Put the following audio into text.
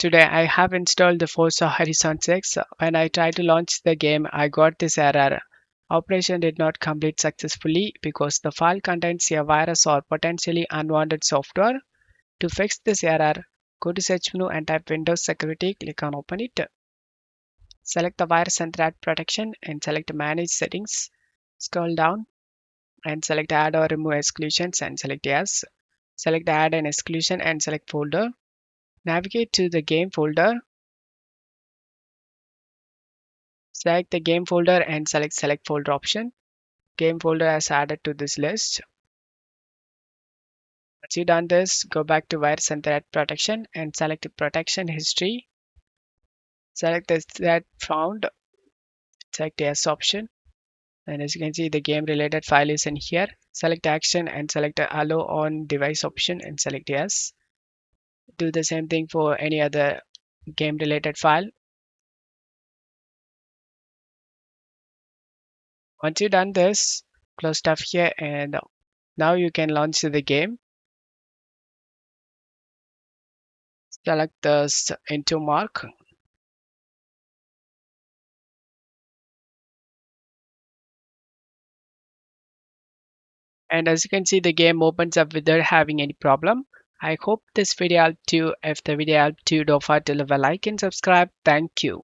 Today I have installed the Forza Horizon 6. When I tried to launch the game, I got this error. Operation did not complete successfully because the file contains a virus or potentially unwanted software. To fix this error, go to search menu and type Windows Security, click on Open it. Select the virus and threat protection and select Manage Settings. Scroll down and select Add or Remove Exclusions and select Yes. Select Add an exclusion and select Folder. Navigate to the game folder. Select the game folder and select folder option. Game folder has added to this list. Once you've done this, go back to virus and threat protection and select protection history. Select the threat found, select yes option. And as you can see, the game related file is in here. Select action and select the allow on device option and select yes. Do the same thing for any other game related file. Once you've done this, close stuff here and now you can launch the game. Select the into mark. And as you can see, the game opens up without having any problem. I hope this video helped you. If the video helped you, don't forget to leave a like and subscribe. Thank you.